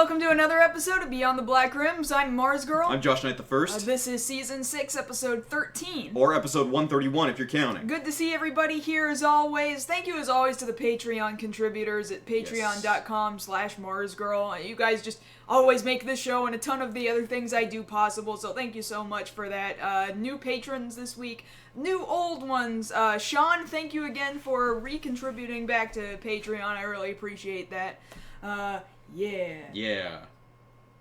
welcome to another episode of Beyond the Black Rims. I'm Mars Girl. I'm Josh Knight the First. This is Season 6, Episode 13. Or Episode 131 if you're counting. Good to see everybody here as always. Thank you as always to the Patreon contributors at patreon.com/MarsGirl. You guys just always make this show and a ton of the other things I do possible, so thank you so much for that. New patrons this week, new old ones. Sean, thank you again for recontributing back to Patreon. I really appreciate that. Yeah,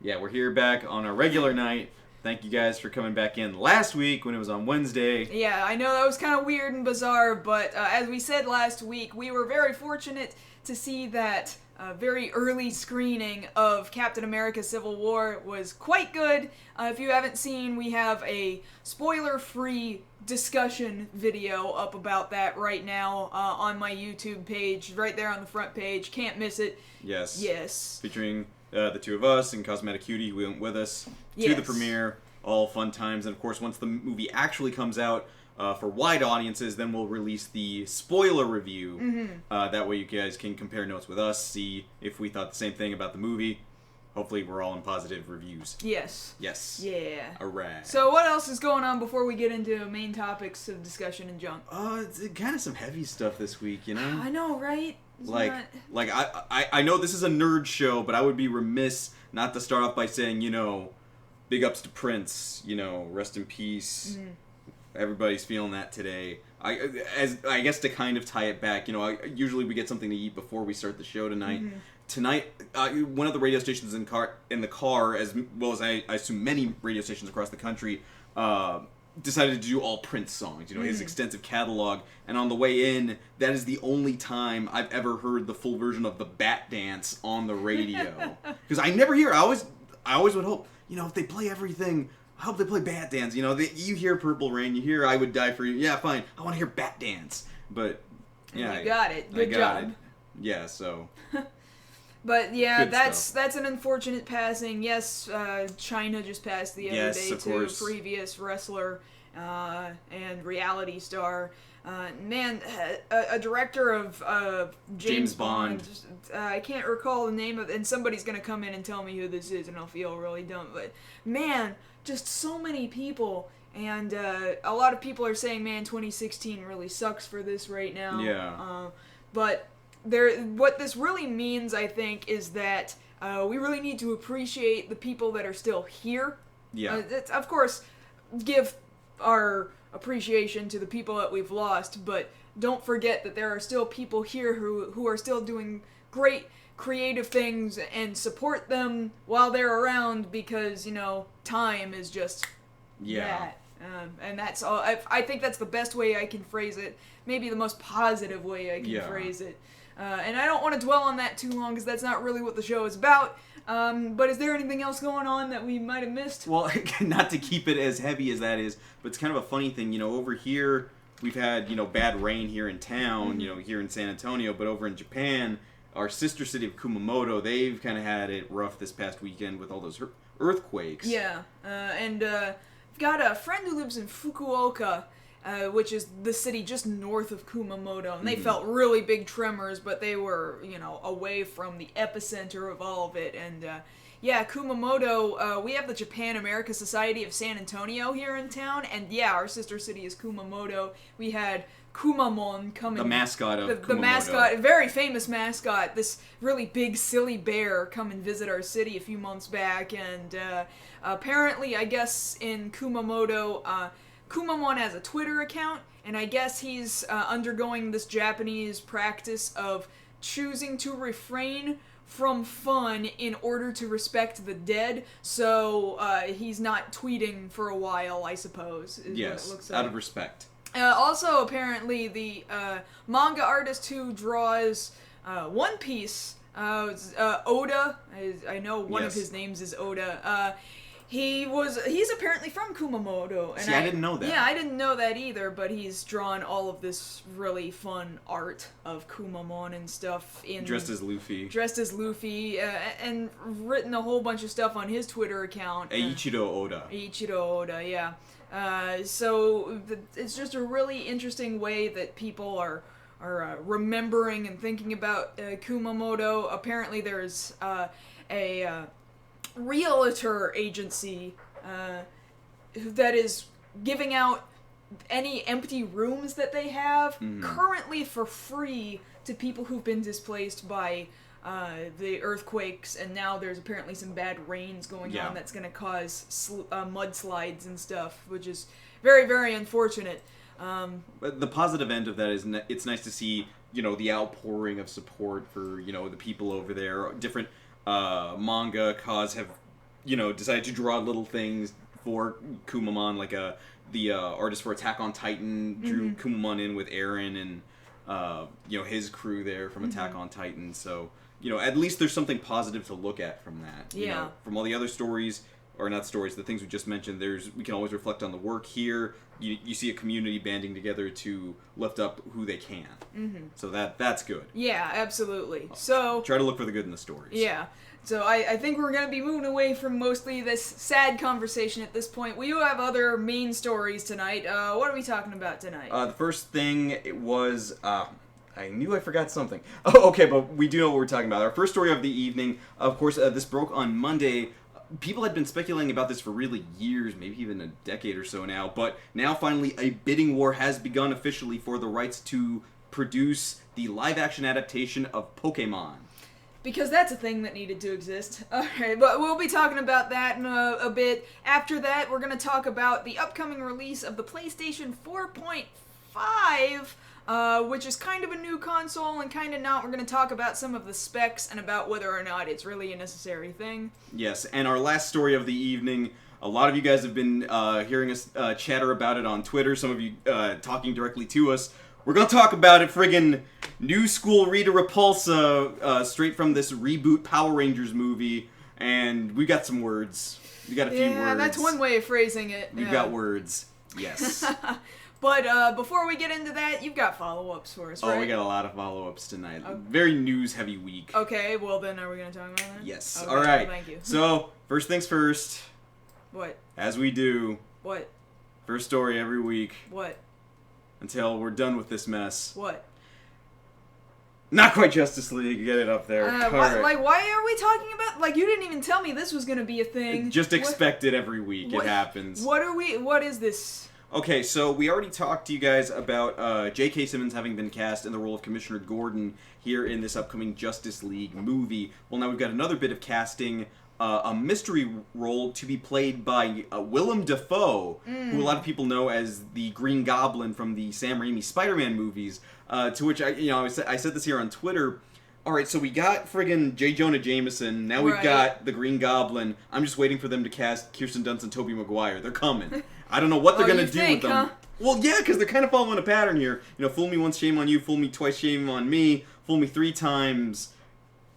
we're here back on a regular night. Thank you guys for coming back in last week when it was on Wednesday. Yeah, I know that was kind of weird and bizarre, but as we said last week, we were very fortunate to see that very early screening of Captain America Civil War was quite good. If you haven't seen, we have a spoiler-free discussion video up about that right now on my YouTube page, right there on the front page. Can't miss it. Yes. Featuring the two of us and Cosmetic Cutie, who went with us to the premiere. All fun times. And of course, once the movie actually comes out for wide audiences, then we'll release the spoiler review. Mm-hmm. That way you guys can compare notes with us, see if we thought the same thing about the movie. Hopefully we're all in positive reviews. Yes. Yeah. Alright. So what else is going on before we get into main topics of discussion and junk? It's kind of some heavy stuff this week, you know? I know, right? I know this is a nerd show, but I would be remiss not to start off by saying, big ups to Prince, rest in peace. Mm-hmm. Everybody's feeling that today. I guess to kind of tie it back, usually we get something to eat before we start the show tonight. Mm-hmm. Tonight, one of the radio stations in the car, as well as I assume many radio stations across the country, decided to do all Prince songs, his extensive catalog. And on the way in, that is the only time I've ever heard the full version of the Bat Dance on the radio. Because I never hear. I always would hope, if they play everything, I hope they play Bat Dance. You hear Purple Rain, you hear I Would Die For You. Yeah, fine. I want to hear Bat Dance. But yeah, you got it. Good job. Yeah, so. But yeah, Good that's an unfortunate passing. Yes, China just passed the other day to a previous wrestler and reality star. A director of James Bond. I can't recall the name of, and somebody's gonna come in and tell me who this is, and I'll feel really dumb. But man, just so many people, and a lot of people are saying, man, 2016 really sucks for this right now. Yeah. But what this really means, I think, is that we really need to appreciate the people that are still here. Yeah. Of course, give our appreciation to the people that we've lost, but don't forget that there are still people here who are still doing great creative things, and support them while they're around, because, time is just that. And that's all. I think that's the best way I can phrase it. Maybe the most positive way I can phrase it. And I don't want to dwell on that too long, because that's not really what the show is about. But is there anything else going on that we might have missed? Well, not to keep it as heavy as that is, but it's kind of a funny thing. Over here, we've had, bad rain here in town, here in San Antonio, but over in Japan, our sister city of Kumamoto, they've kind of had it rough this past weekend with all those earthquakes. Yeah, and I've got a friend who lives in Fukuoka, which is the city just north of Kumamoto, and they felt really big tremors, but they were, away from the epicenter of all of it. And Kumamoto, we have the Japan America Society of San Antonio here in town, and our sister city is Kumamoto. We had Kumamon coming. The mascot of the mascot, a very famous mascot, this really big silly bear, come and visit our city a few months back, and apparently, I guess, in Kumamoto, Kumamon has a Twitter account, and I guess he's undergoing this Japanese practice of choosing to refrain from fun in order to respect the dead, so he's not tweeting for a while, I suppose, is what it looks like. Out of respect. Also, apparently, the manga artist who draws One Piece, Oda, I know one of his names is Oda, he's apparently from Kumamoto. And I didn't know that. Yeah, I didn't know that either, but he's drawn all of this really fun art of Kumamon and stuff. Dressed as Luffy. And written a whole bunch of stuff on his Twitter account. Eiichiro Oda, yeah. So it's just a really interesting way that people are remembering and thinking about Kumamoto. Apparently there's a realtor agency that is giving out any empty rooms that they have currently for free to people who've been displaced by the earthquakes, and now there's apparently some bad rains going on that's going to cause mudslides and stuff, which is very, very unfortunate. But the positive end of that is it's nice to see, the outpouring of support for, the people over there. Different manga cause have, decided to draw little things for Kumamon, like the artist for Attack on Titan drew Kumamon in with Eren and, his crew there from Attack on Titan. So, at least there's something positive to look at from that. Yeah. From all the other stories, or not stories, the things we just mentioned, we can always reflect on the work here. You see a community banding together to lift up who they can. So that's good. Yeah, absolutely. So try to look for the good in the stories. Yeah. So I think we're going to be moving away from mostly this sad conversation at this point. We do have other main stories tonight. What are we talking about tonight? The first thing was... I knew I forgot something. Oh, okay, but we do know what we're talking about. Our first story of the evening, of course, this broke on Monday. People had been speculating about this for really years, maybe even a decade or so now, but now finally a bidding war has begun officially for the rights to produce the live-action adaptation of Pokemon. Because that's a thing that needed to exist. Alright, but we'll be talking about that in a bit. After that, we're going to talk about the upcoming release of the PlayStation 4.5, which is kind of a new console and kind of not. We're going to talk about some of the specs and about whether or not it's really a necessary thing. Yes, and our last story of the evening, a lot of you guys have been hearing us chatter about it on Twitter, some of you talking directly to us. We're going to talk about it, friggin' new school Rita Repulsa, straight from this reboot Power Rangers movie, and we got some words. We got a few words. Yeah, that's one way of phrasing it. We've got words, yes. But before we get into that, you've got follow-ups for us, right? Oh, we got a lot of follow-ups tonight. Very news-heavy week. Okay, well then, are we going to talk about that? Yes. Okay, all right. Thank you. So, first things first. What? As we do. What? First story every week. What? Until we're done with this mess. What? Not quite Justice League. Get it up there. Right. Like, why are we talking about... Like, you didn't even tell me this was going to be a thing. Just expect it every week. It happens. What is this? Okay, so we already talked to you guys about J.K. Simmons having been cast in the role of Commissioner Gordon here in this upcoming Justice League movie. Well, now we've got another bit of casting, a mystery role to be played by Willem Dafoe, who a lot of people know as the Green Goblin from the Sam Raimi Spider-Man movies, to which I said this here on Twitter. All right, so we got friggin' J. Jonah Jameson. Now we've got the Green Goblin. I'm just waiting for them to cast Kirsten Dunst and Tobey Maguire. They're coming. I don't know what they're going to do with them. Huh? Well, yeah, because they're kind of following a pattern here. Fool me once, shame on you. Fool me twice, shame on me. Fool me 3 times,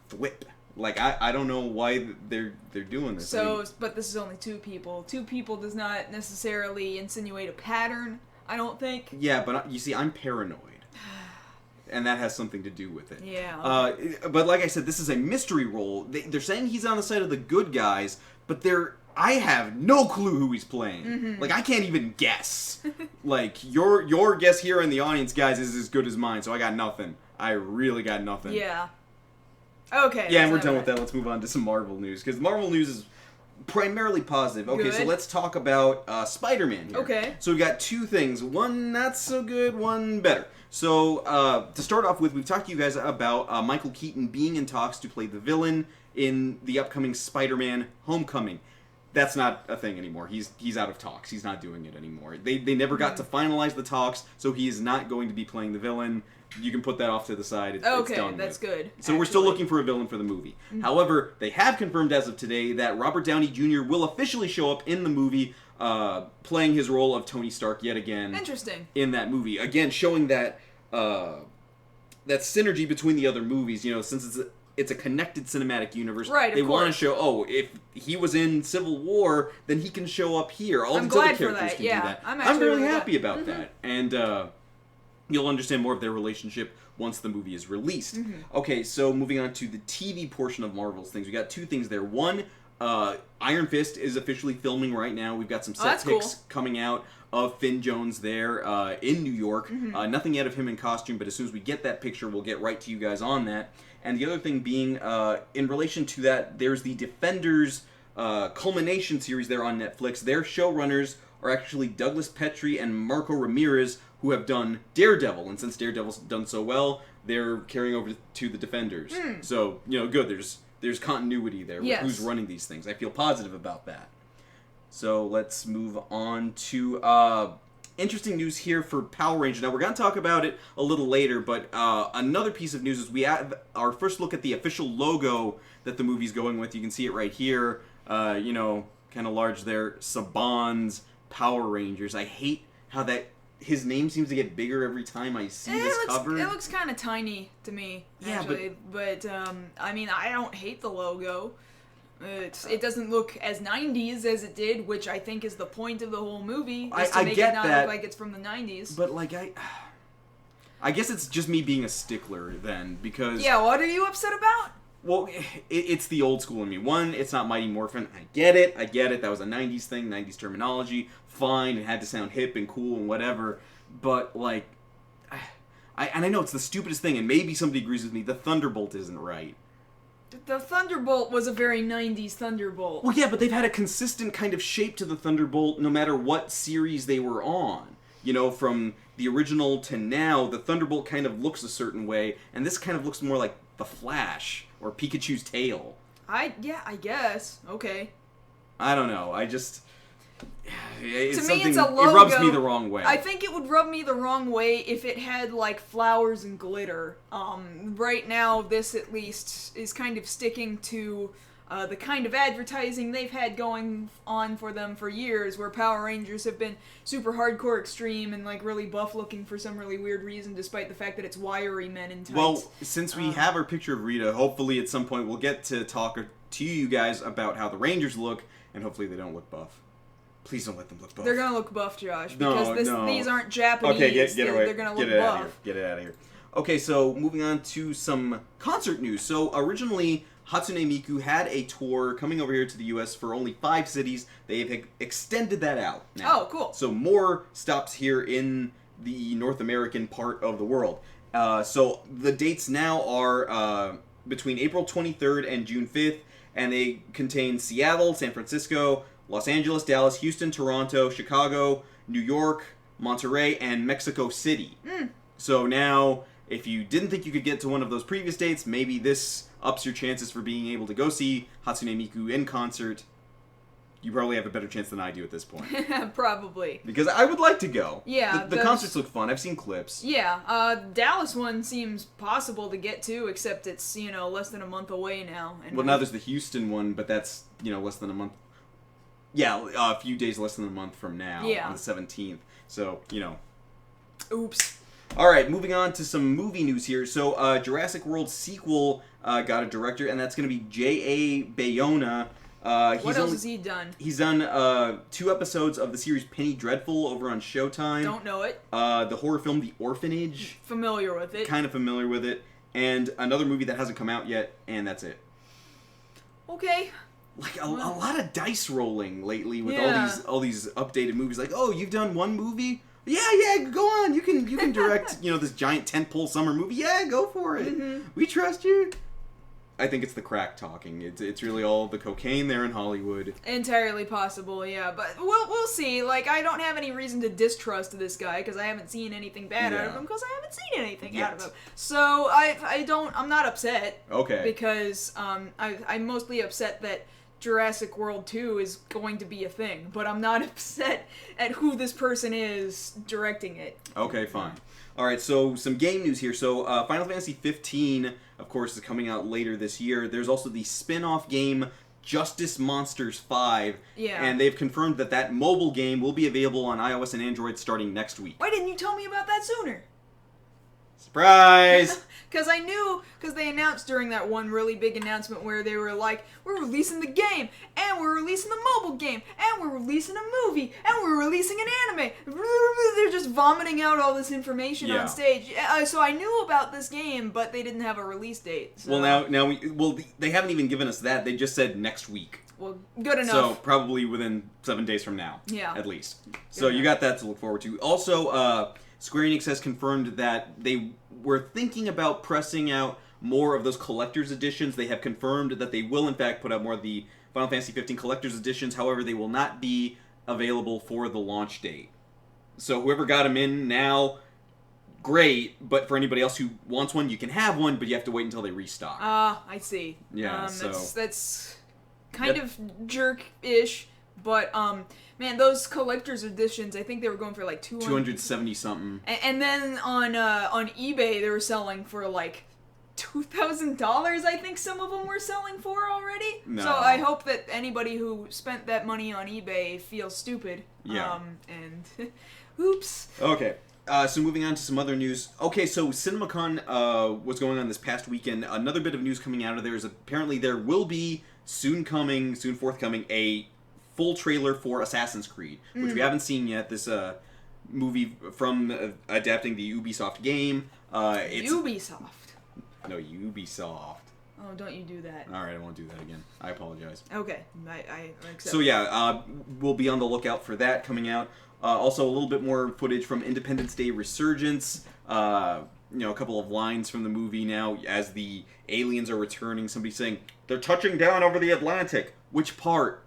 thwip. Like, I don't know why they're doing this. So, but this is only 2 people. 2 people does not necessarily insinuate a pattern, I don't think. Yeah, but you see, I'm paranoid. And that has something to do with it. Yeah. But like I said, this is a mystery role. They're saying he's on the side of the good guys, but I have no clue who he's playing. Like, I can't even guess. Like, your guess here in the audience, guys, is as good as mine, so I got nothing. I really got nothing. Yeah. Okay. Yeah, and we're done with that. Let's move on to some Marvel news, because Marvel news is primarily positive. Okay, good. So let's talk about Spider-Man here. Okay. So we got 2 things. One not so good, one better. So, to start off with, we've talked to you guys about Michael Keaton being in talks to play the villain in the upcoming Spider-Man Homecoming. That's not a thing anymore. He's out of talks. He's not doing it anymore. They never got to finalize the talks, so he is not going to be playing the villain. You can put that off to the side. It's done that's good. So we're still looking for a villain for the movie. However, they have confirmed as of today that Robert Downey Jr. will officially show up in the movie, playing his role of Tony Stark yet again. Interesting. In that movie. Again, showing that that synergy between the other movies, since it's a connected cinematic universe. Right, they want to show, if he was in Civil War, then he can show up here. All these other characters can do that. I'm really happy about that. And you'll understand more of their relationship once the movie is released. Okay, so moving on to the TV portion of Marvel's things. We got 2 things there. One, Iron Fist is officially filming right now. We've got some set pics coming out of Finn Jones there in New York. Nothing yet of him in costume, but as soon as we get that picture, we'll get right to you guys on that. And the other thing being, in relation to that, there's the Defenders culmination series there on Netflix. Their showrunners are actually Douglas Petrie and Marco Ramirez, who have done Daredevil. And since Daredevil's done so well, they're carrying over to the Defenders. So, good. There's continuity there with who's running these things. I feel positive about that. So let's move on to interesting news here for Power Rangers. Now, we're going to talk about it a little later, but another piece of news is we have our first look at the official logo that the movie's going with. You can see it right here, kind of large there, Saban's Power Rangers. I hate how his name seems to get bigger every time I see this cover. It looks kind of tiny to me, actually. But I mean, I don't hate the logo. It doesn't look as 90s as it did, which I think is the point of the whole movie, is to make it not look like it's from the 90s. But, I guess it's just me being a stickler, then, because... Yeah, what are you upset about? Well, it's the old school in me. One, it's not Mighty Morphin. I get it. That was a 90s thing, 90s terminology. Fine, it had to sound hip and cool and whatever. But, I know it's the stupidest thing, and maybe somebody agrees with me, the Thunderbolt isn't right. The Thunderbolt was a very 90s Thunderbolt. Well, yeah, but they've had a consistent kind of shape to the Thunderbolt no matter what series they were on. From the original to now, the Thunderbolt kind of looks a certain way, and this kind of looks more like the Flash or Pikachu's tail. I guess. Okay. I don't know. To me, it's a logo. It rubs me the wrong way. I think it would rub me the wrong way if it had, flowers and glitter. Right now, this at least is kind of sticking to the kind of advertising they've had going on for them for years, where Power Rangers have been super hardcore extreme and, really buff-looking for some really weird reason, despite the fact that it's wiry men in tights. Well, since we have our picture of Rita, hopefully at some point we'll get to talk to you guys about how the Rangers look, and hopefully they don't look buff. Please don't let them look buff. They're gonna look buff, Josh, because these aren't Japanese. Okay, get away. They're gonna look buff. Get it out of here. Okay, so moving on to some concert news. So originally, Hatsune Miku had a tour coming over here to the U.S. for only 5 cities. They've extended that out now. Oh, cool. So more stops here in the North American part of the world. So the dates now are between April 23rd and June 5th, and they contain Seattle, San Francisco, Los Angeles, Dallas, Houston, Toronto, Chicago, New York, Monterrey, and Mexico City. So now, if you didn't think you could get to one of those previous dates, maybe this ups your chances for being able to go see Hatsune Miku in concert. You probably have a better chance than I do at this point. Probably. Because I would like to go. Yeah. The concerts look fun. I've seen clips. Yeah. Dallas one seems possible to get to, except it's, less than a month away now. And well, now there's the Houston one, but that's, less than a month. Yeah, a few days less than a month from now, on the 17th. So, Oops. Alright, moving on to some movie news here. So, Jurassic World sequel got a director, and that's going to be J.A. Bayona. What else has he done? He's done 2 episodes of the series Penny Dreadful over on Showtime. Don't know it. The horror film The Orphanage. Familiar with it. Kind of familiar with it. And another movie that hasn't come out yet, and that's it. Okay. A lot of dice rolling lately with all these updated movies. You've done one movie? Yeah, go on. You can direct, this giant tentpole summer movie. Yeah, go for it. Mm-hmm. We trust you. I think it's the crack talking. It's really all the cocaine there in Hollywood. Entirely possible, yeah. But we'll see. I don't have any reason to distrust this guy because I haven't seen anything bad out of him because I haven't seen anything out of him. So I'm not upset. Okay. Because I'm mostly upset that Jurassic World 2 is going to be a thing, but I'm not upset at who this person is directing it. Okay, fine. Alright, so some game news here. So, Final Fantasy 15, of course, is coming out later this year. There's also the spin-off game Justice Monsters 5. Yeah. And they've confirmed that mobile game will be available on iOS and Android starting next week. Why didn't you tell me about that sooner? Surprise! Because I knew, because they announced during that one really big announcement where they were like, we're releasing the game, and we're releasing the mobile game, and we're releasing a movie, and we're releasing an anime. They're just vomiting out all this information on stage. So I knew about this game, but they didn't have a release date. So. Well, now they haven't even given us that. They just said next week. Well, good enough. So probably within 7 days from now. Yeah. At least. So you got that to look forward to. Also, Square Enix has confirmed that they were thinking about pressing out more of those collector's editions. They have confirmed that they will, in fact, put out more of the Final Fantasy 15 collector's editions. However, they will not be available for the launch date. So whoever got them in now, great. But for anybody else who wants one, you can have one, but you have to wait until they restock. I see. Yeah, that's kind of jerk-ish, but man, those collector's editions, I think they were going for like 270 something. And then on eBay they were selling for like $2,000. I think some of them were selling for already. No. So I hope that anybody who spent that money on eBay feels stupid. Yeah. And oops. Okay. So moving on to some other news. Okay, so CinemaCon was going on this past weekend. Another bit of news coming out of there is apparently there will be soon forthcoming, a full trailer for Assassin's Creed, which we haven't seen yet. This movie from adapting the Ubisoft game. It's Ubisoft. No, Ubisoft. Oh, don't you do that. All right, I won't do that again. I apologize. Okay, I accept. So yeah, we'll be on the lookout for that coming out. Also, a little bit more footage from Independence Day Resurgence. A couple of lines from the movie now as the aliens are returning. Somebody saying, "They're touching down over the Atlantic." Which part?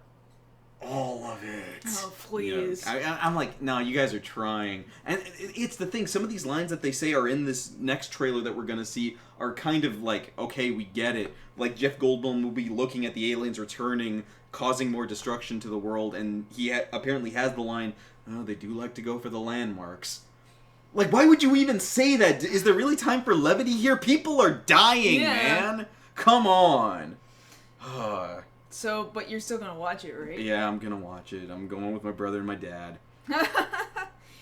All of it. Oh, please. I'm like, no, you guys are trying. And it's the thing, some of these lines that they say are in this next trailer that we're going to see are kind of like, okay, we get it. Like, Jeff Goldblum will be looking at the aliens returning, causing more destruction to the world, and he apparently has the line, "Oh, they do like to go for the landmarks." Like, why would you even say that? Is there really time for levity here? People are dying, man. Come on. So, but you're still gonna watch it, right? Yeah, I'm gonna watch it. I'm going with my brother and my dad.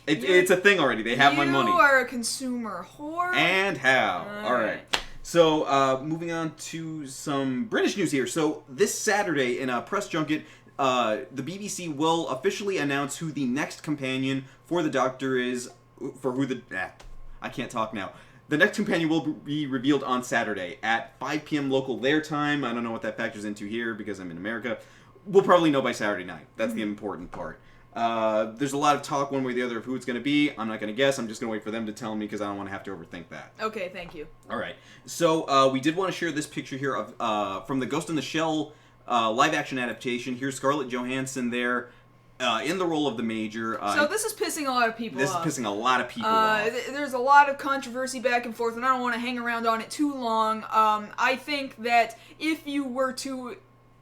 It's a thing already. They have my money. You are a consumer whore. And how? All right. So, moving on to some British news here. So, this Saturday in a press junket, the BBC will officially announce who the next companion for the Doctor is. I can't talk now. The next companion will be revealed on Saturday at 5 p.m. local their time. I don't know what that factors into here because I'm in America. We'll probably know by Saturday night. That's the important part. There's a lot of talk one way or the other of who it's going to be. I'm not going to guess. I'm just going to wait for them to tell me because I don't want to have to overthink that. Okay, thank you. All right. So we did want to share this picture here of from the Ghost in the Shell live-action adaptation. Here's Scarlett Johansson there. In the role of the Major. So this is pissing a lot of people off. This is pissing a lot of people off. There's a lot of controversy back and forth, and I don't want to hang around on it too long. I think that if you were to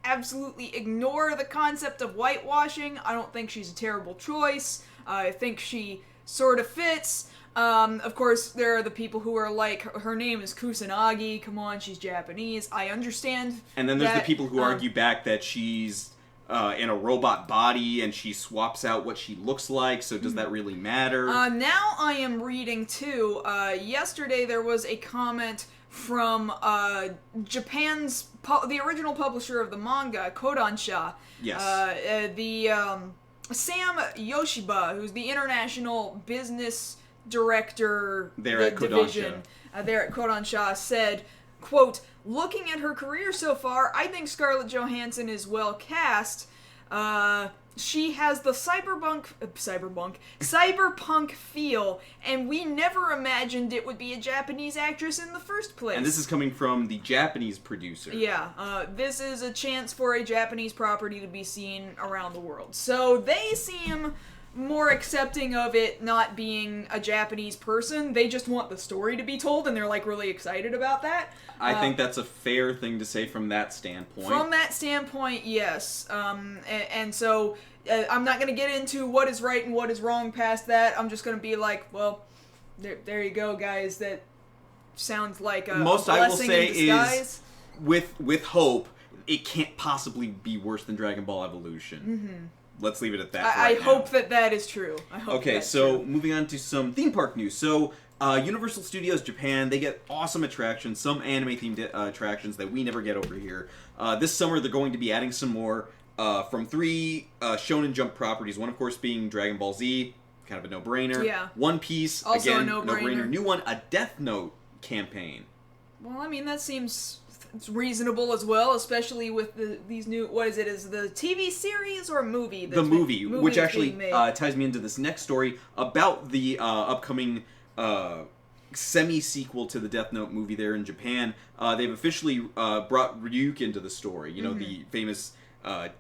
absolutely ignore the concept of whitewashing, I don't think she's a terrible choice. I think she sort of fits. Of course, there are the people who are like, her name is Kusanagi, come on, she's Japanese. I understand. And then there's the people who argue back that she's in a robot body and she swaps out what she looks like, so does that really matter? Now I am reading too. Yesterday there was a comment from Japan's the original publisher of the manga, Kodansha. Yes. Sam Yoshiba, who's the international business director there at division there at Kodansha, said, quote, "Looking at her career so far, I think Scarlett Johansson is well cast. She has the cyberpunk feel, and we never imagined it would be a Japanese actress in the first place." And this is coming from the Japanese producer. Yeah, this is a chance for a Japanese property to be seen around the world. So they seem more accepting of it not being a Japanese person. They just want the story to be told, and they're like really excited about that. I think that's a fair thing to say from that standpoint. From that standpoint, yes. And so I'm not going to get into what is right and what is wrong past that. I'm just going to be like, well, there you go, guys. That sounds like a most blessing I will say in disguise. Is with hope, it can't possibly be worse than Dragon Ball Evolution. Mm-hmm. Let's leave it at that. I hope that is true. Okay, so moving on to some theme park news. So, Universal Studios Japan, they get awesome attractions, some anime-themed attractions that we never get over here. This summer, they're going to be adding some more from 3 Shonen Jump properties. One, of course, being Dragon Ball Z, kind of a no-brainer. Yeah. One Piece, also again, a no-brainer. New one, a Death Note campaign. Well, I mean, that seems reasonable as well, especially with these new, what is it, is the TV series or movie? The movie, which actually ties me into this next story about the upcoming semi-sequel to the Death Note movie there in Japan. They've officially brought Ryuk into the story. You know, the famous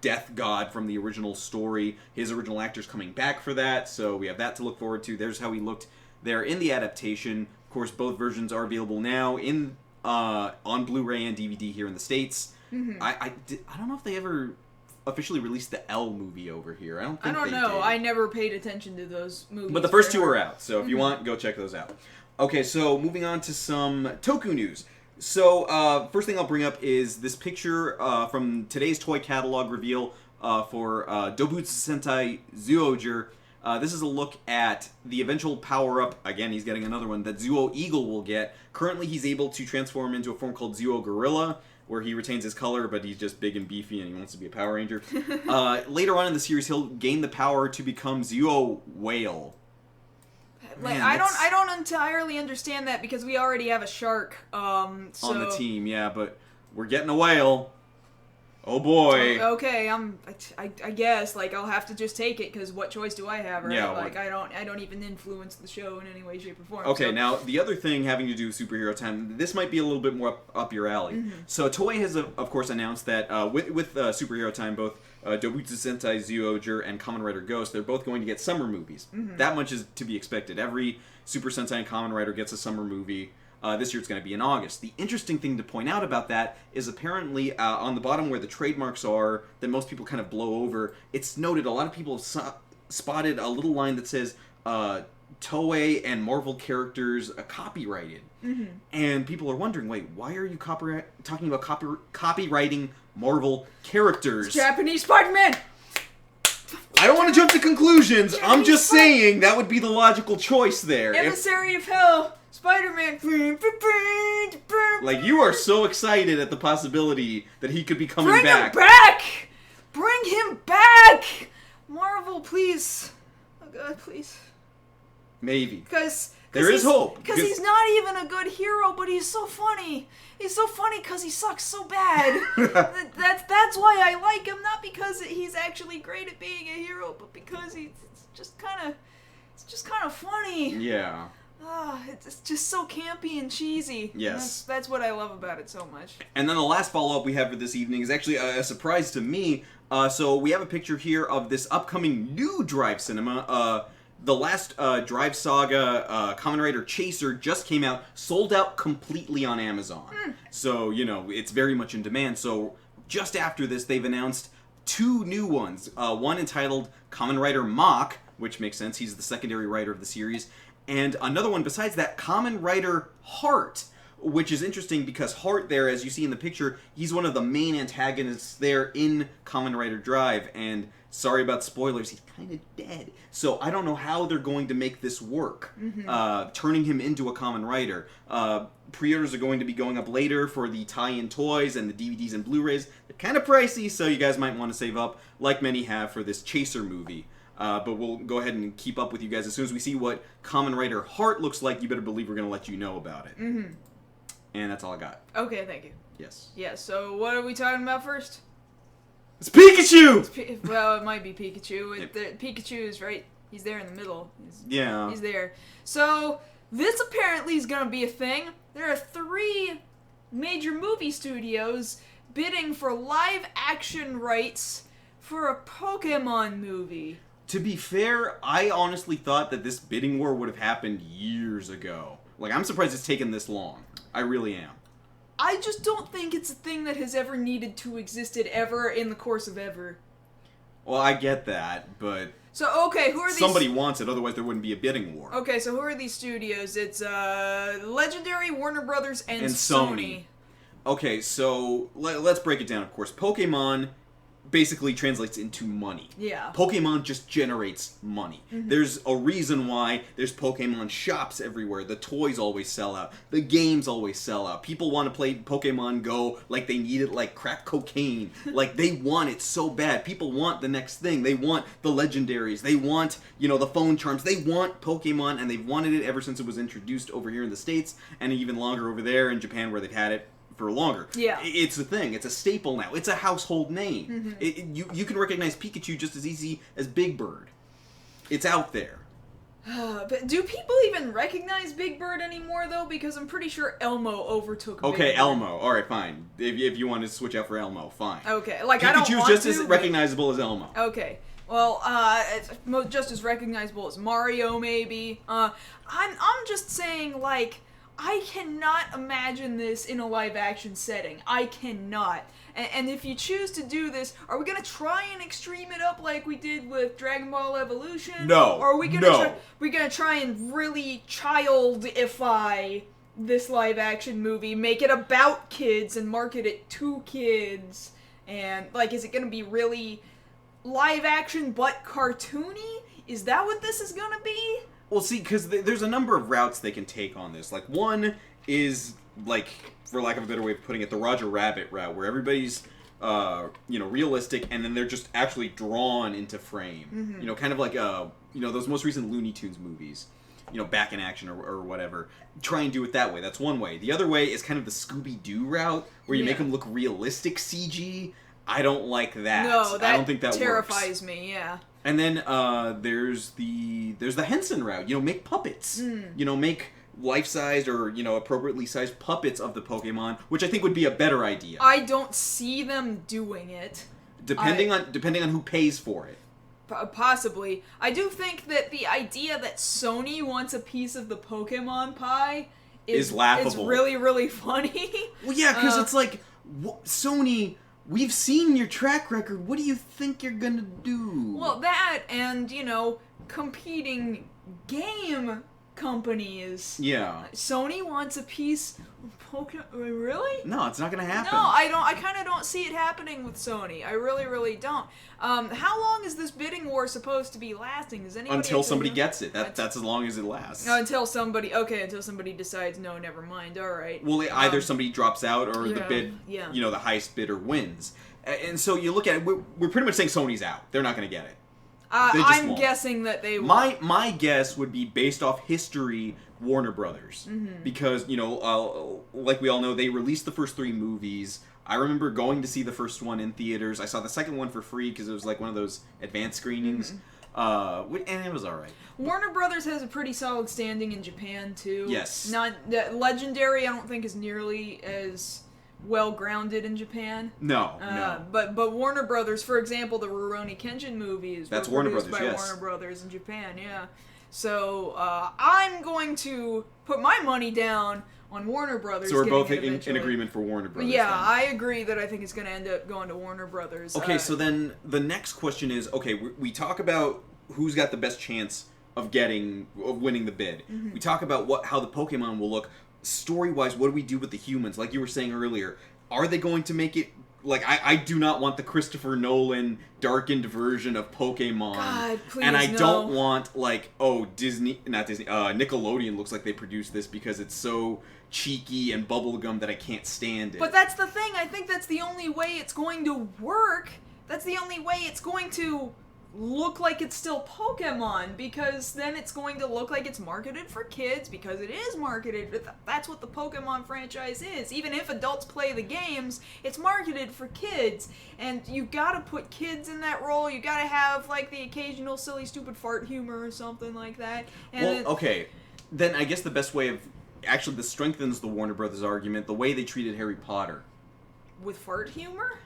death god from the original story. His original actor's coming back for that, so we have that to look forward to. There's how he looked there in the adaptation. Of course, both versions are available now in on Blu-ray and DVD here in the States. I don't know if they ever officially released the L movie over here. I don't know. I never paid attention to those movies. But the first two are out, so if you want, go check those out. Okay, so moving on to some Toku news. So, first thing I'll bring up is this picture from today's toy catalog reveal for Dobutsu Sentai Zyuohger. This is a look at the eventual power-up, again, he's getting another one, that Zuo Eagle will get. Currently, he's able to transform into a form called Zuo Gorilla, where he retains his color, but he's just big and beefy and he wants to be a Power Ranger. Later on in the series, he'll gain the power to become Zuo Whale. Like, man, I don't entirely understand that because we already have a shark. On the team, yeah, but we're getting a whale. Oh boy. Okay, I guess like I'll have to just take it because what choice do I have? Right? Yeah, like I don't even influence the show in any way, shape, or form. Okay, so. Now the other thing having to do with superhero time, this might be a little bit more up your alley. So Toei has of course announced that with superhero time, both Dobutsu Sentai Zyuohger and Kamen Rider Ghost, they're both going to get summer movies. That much is to be expected. Every Super Sentai and Kamen Rider gets a summer movie. This year it's going to be in August. The interesting thing to point out about that is apparently on the bottom where the trademarks are that most people kind of blow over, it's noted a lot of people have spotted a little line that says Toei and Marvel characters copyrighted. And people are wondering, wait, why are you talking about copywriting Marvel characters? It's Japanese Spider-Man! I don't want to jump to conclusions. I'm just saying that would be the logical choice there. Emissary of Hell! Spider-Man! Like, you are so excited at the possibility that he could be coming back. Bring him back! Bring him back! Marvel, please. Oh god, please. Maybe. Because there is hope. Because he's not even a good hero, but he's so funny. He's so funny because he sucks so bad. That's why I like him, not because he's actually great at being a hero, but because it's just kind of funny. Yeah. It's just so campy and cheesy. Yes. That's what I love about it so much. And then the last follow-up we have for this evening is actually a surprise to me. So we have a picture here of this upcoming new Drive Cinema. The last Drive Saga Kamen Rider Chaser just came out, sold out completely on Amazon. So, you know, it's very much in demand. So just after this, they've announced two new ones. One entitled Kamen Rider Mach, which makes sense, he's the secondary writer of the series. And another one besides that, Kamen Rider Heart, which is interesting because Heart there, as you see in the picture, he's one of the main antagonists there in Kamen Rider Drive, and sorry about spoilers, he's kind of dead. So I don't know how they're going to make this work, turning him into a Kamen Rider. Pre-orders are going to be going up later for the tie-in toys and the DVDs and Blu-rays. They're kind of pricey, so you guys might want to save up, like many have for this Chaser movie. But we'll go ahead and keep up with you guys. As soon as we see what Kamen Rider Heart looks like, you better believe we're going to let you know about it. And that's all I got. Okay, thank you. Yes. Yeah, so what are we talking about first? It's Pikachu! Well, it might be Pikachu. Pikachu is right. He's there in the middle. He's there. So, this apparently is going to be a thing. There are 3 major movie studios bidding for live-action rights for a Pokemon movie. To be fair, I honestly thought that this bidding war would have happened years ago. Like, I'm surprised it's taken this long. I really am. I just don't think it's a thing that has ever needed to existed ever in the course of ever. Well, I get that, but... So, okay, who are these... Somebody wants it, otherwise there wouldn't be a bidding war. Okay, so who are these studios? It's, Legendary, Warner Brothers, and Sony. Okay, so let's break it down, of course. Pokemon basically translates into money. Yeah. Pokemon just generates money. There's a reason why there's Pokemon shops everywhere. The toys always sell out. The games always sell out. People want to play Pokemon Go like they need it like crack cocaine. Like, they want it so bad. People want the next thing. They want the legendaries. They want, you know, the phone charms. They want Pokemon, and they've wanted it ever since it was introduced over here in the States, and even longer over there in Japan where they've had it for longer. Yeah. It's a thing. It's a staple now. It's a household name. You can recognize Pikachu just as easy as Big Bird. It's out there. But do people even recognize Big Bird anymore, though? Because I'm pretty sure Elmo overtook Big Okay, Bird. Elmo. All right, fine. If you want to switch out for Elmo, fine. Okay, like, I don't Pikachu's want just to, as recognizable as Elmo. Okay. Well, it's just as recognizable as Mario, maybe. I'm just saying, like, I cannot imagine this in a live-action setting. I cannot. And if you choose to do this, are we gonna try and extreme it up like we did with Dragon Ball Evolution? No. Or are we gonna No. we're gonna try and really childify this live-action movie, make it about kids and market it to kids? And, like, is it gonna be really live-action but cartoony? Is that what this is gonna be? Well, see, because there's a number of routes they can take on this. Like, one is, like, for lack of a better way of putting it, the Roger Rabbit route, where everybody's, realistic, and then they're just actually drawn into frame. Mm-hmm. You know, kind of like, those most recent Looney Tunes movies. Back in action or whatever. Try and do it that way. That's one way. The other way is kind of the Scooby-Doo route, where you make them look realistic CG. I don't like that. No, that I don't think that terrifies works. me, yeah. And then there's the Henson route. Make puppets. Make life-sized or appropriately sized puppets of the Pokemon, which I think would be a better idea. I don't see them doing it. Depending on who pays for it. Possibly. I do think that the idea that Sony wants a piece of the Pokemon pie is laughable. It's really, really funny. Well, yeah, because it's like, Sony, we've seen your track record. What do you think you're gonna do? Well, that and, competing game companies. Yeah. Sony wants a piece of Pokemon. Really? No, it's not gonna happen. No, I kind of don't see it happening with Sony. I really, really don't. How long is this bidding war supposed to be lasting? Is anybody Until somebody know? gets it. That's as long as it lasts. Until somebody decides, no, never mind, alright. Well, either somebody drops out or the bid, yeah. The highest bidder wins. And so you look at it, we're pretty much saying Sony's out. They're not going to get it. I'm guessing that they will. My guess would be based off history, Warner Brothers. Mm-hmm. Because, like we all know, they released the first 3 movies. I remember going to see the first one in theaters. I saw the second one for free because it was like one of those advanced screenings. Mm-hmm. And it was alright. Warner Brothers has a pretty solid standing in Japan, too. Yes. Not Legendary, I don't think, is nearly as well grounded in Japan. No. But Warner Brothers, for example, the Rurouni Kenshin movies That's were Warner produced Brothers, by yes. Warner Brothers in Japan, yeah. So I'm going to put my money down on Warner Brothers. So we're both in agreement for Warner Brothers. Yeah, then. I agree that I think it's going to end up going to Warner Brothers. Okay, so then the next question is, okay, we talk about who's got the best chance of winning the bid. Mm-hmm. We talk about how the Pokemon will look. Story-wise, what do we do with the humans? Like you were saying earlier, are they going to make it... Like, I do not want the Christopher Nolan darkened version of Pokemon. God, please, and I no. don't want, like, Nickelodeon looks like they produced this because it's so cheeky and bubblegum that I can't stand it. But that's the thing. I think that's the only way it's going to work. That's the only way it's going to look like it's still Pokemon, because then it's going to look like it's marketed for kids, because it is marketed. That's what the Pokemon franchise is. Even if adults play the games, it's marketed for kids, and you gotta put kids in that role. You gotta have like the occasional silly stupid fart humor or something like that. And okay, then I guess the best way of... Actually, this strengthens the Warner Brothers argument, the way they treated Harry Potter. With fart humor?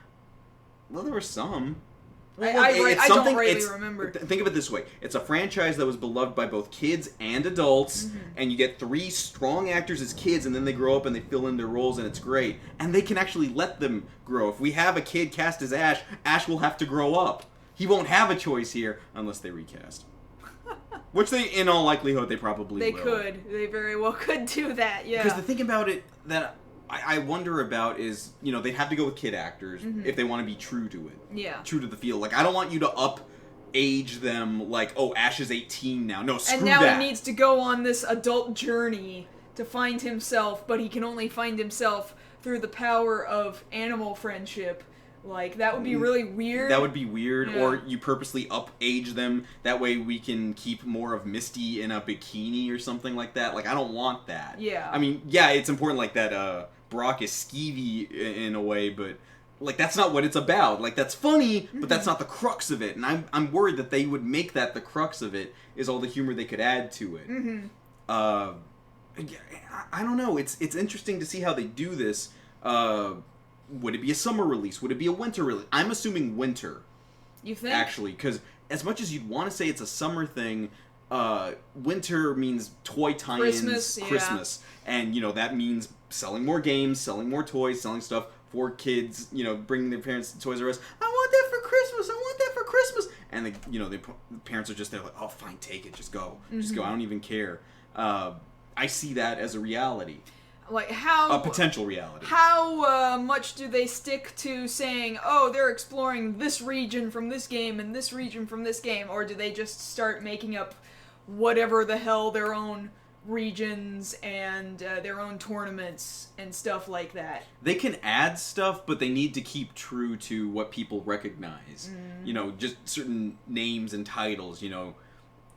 Well, there were some. I don't really remember. Think of it this way. It's a franchise that was beloved by both kids and adults, and you get 3 strong actors as kids, and then they grow up and they fill in their roles, and it's great. And they can actually let them grow. If we have a kid cast as Ash, Ash will have to grow up. He won't have a choice here unless they recast. Which they, in all likelihood, they probably will. They could. They very well could do that, yeah. Because the thing about it that I wonder about is, they have to go with kid actors if they want to be true to it. Yeah. True to the feel. Like, I don't want you to age them like, oh, Ash is 18 now. No, screw that. And now he needs to go on this adult journey to find himself, but he can only find himself through the power of animal friendship. Like, that would be really weird. That would be weird. Yeah. Or you purposely age them. That way we can keep more of Misty in a bikini or something like that. Like, I don't want that. Yeah. I mean, yeah, it's important like that Brock is skeevy in a way, but like that's not what it's about. Like that's funny, but that's not the crux of it. And I'm worried that they would make that the crux of it is all the humor they could add to it. I don't know. It's interesting to see how they do this. Would it be a summer release? Would it be a winter release? I'm assuming winter. You think? Actually, because as much as you'd want to say it's a summer thing, winter means toy tie-ins, Christmas, and that means selling more games, selling more toys, selling stuff for kids. Bringing their parents to Toys R Us. I want that for Christmas. I want that for Christmas. And the parents are just there like, oh, fine, take it, just go, just go. I don't even care. I see that as a reality. Like how a potential reality. How much do they stick to saying, oh, they're exploring this region from this game and this region from this game, or do they just start making up whatever the hell their own regions and their own tournaments and stuff like that? They can add stuff, but they need to keep true to what people recognize. Just certain names and titles.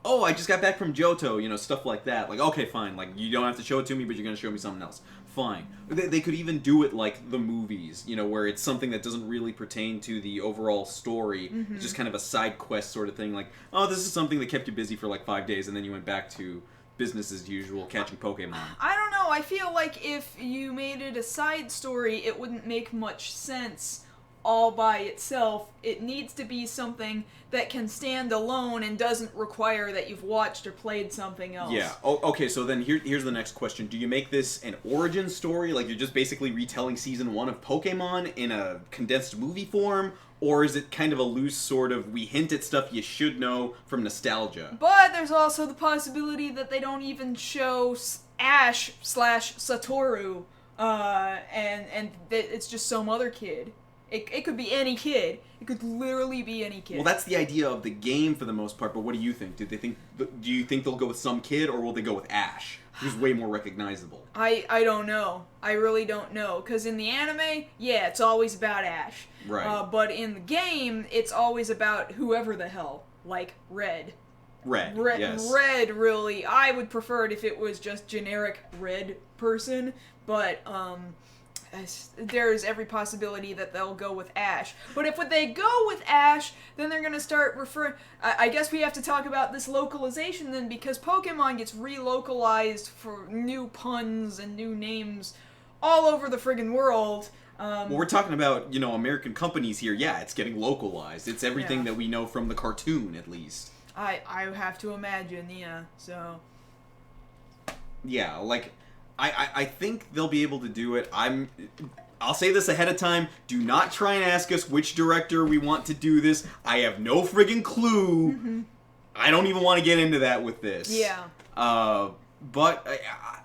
Oh, I just got back from Johto, stuff like that. Like, okay, fine. Like, you don't have to show it to me, but you're going to show me something else. Fine. They could even do it like the movies, where it's something that doesn't really pertain to the overall story. It's just kind of a side quest sort of thing. Like, oh, this is something that kept you busy for like 5 days, and then you went back to business as usual, catching Pokemon. I don't know. I feel like if you made it a side story, it wouldn't make much sense all by itself. It needs to be something that can stand alone and doesn't require that you've watched or played something else. Yeah. Oh, okay, so then here's the next question. Do you make this an origin story? Like you're just basically retelling Season 1 of Pokemon in a condensed movie form? Or is it kind of a loose sort of, we hint at stuff you should know from nostalgia? But there's also the possibility that they don't even show Ash/Satoru, and it's just some other kid. It could be any kid. It could literally be any kid. Well, that's the idea of the game for the most part, but what do you think? Do you think they'll go with some kid, or will they go with Ash, who's way more recognizable? I don't know. I really don't know. Because in the anime, yeah, it's always about Ash. Right. But in the game, it's always about whoever the hell. Like Red. Red, yes. Red, really. I would prefer it if it was just generic Red person, but, there's every possibility that they'll go with Ash. But if they go with Ash, then they're going to start referring... I guess we have to talk about this localization then, because Pokemon gets relocalized for new puns and new names all over the friggin' world. Well, we're talking about, American companies here. Yeah, it's getting localized. It's everything that we know from the cartoon, at least. I have to imagine, yeah, so... Yeah, like... I think they'll be able to do it. I'll say this ahead of time. Do not try and ask us which director we want to do this. I have no friggin' clue. Mm-hmm. I don't even want to get into that with this. Yeah. But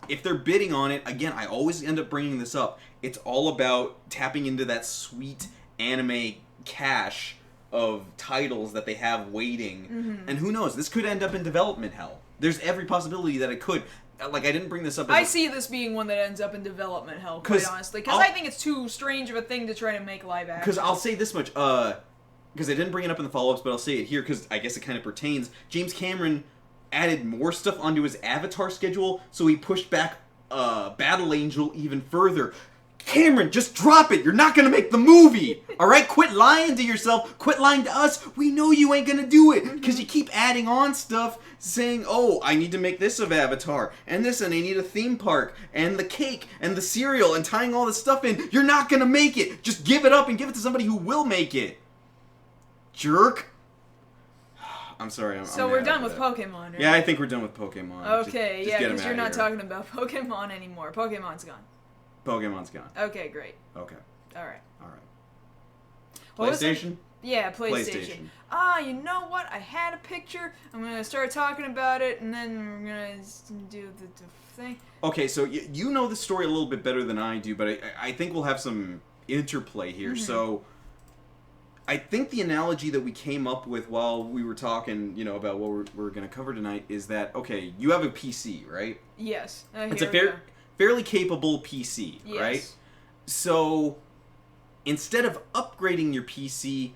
if they're bidding on it, again, I always end up bringing this up. It's all about tapping into that sweet anime cache of titles that they have waiting. Mm-hmm. And who knows? This could end up in development hell. There's every possibility that it could. Like, I didn't bring this up as I see this being one that ends up in development hell, quite honestly. Because I think it's too strange of a thing to try to make live action. Because I'll say this much, because I didn't bring it up in the follow-ups, but I'll say it here, because I guess it kind of pertains. James Cameron added more stuff onto his Avatar schedule, so he pushed back Battle Angel even further. Cameron, just drop it! You're not gonna make the movie! Alright? Quit lying to yourself. Quit lying to us. We know you ain't gonna do it. Because you keep adding on stuff, saying, oh, I need to make this of Avatar, and this, and I need a theme park, and the cake, and the cereal, and tying all this stuff in. You're not gonna make it! Just give it up and give it to somebody who will make it. Jerk. I'm sorry. So we're done with Pokemon, right? Yeah, I think we're done with Pokemon. Okay, yeah, because you're not talking about Pokemon anymore. Pokemon's gone. Pokemon's gone. Okay, great. Okay. Alright. PlayStation? Yeah, PlayStation. You know what? I had a picture. I'm going to start talking about it, and then we're going to do the thing. Okay, so you know the story a little bit better than I do, but I think we'll have some interplay here. Mm-hmm. So, I think the analogy that we came up with while we were talking, about what we're going to cover tonight is that, okay, you have a PC, right? Yes. It's a fairly capable PC, yes. Right? So, instead of upgrading your PC,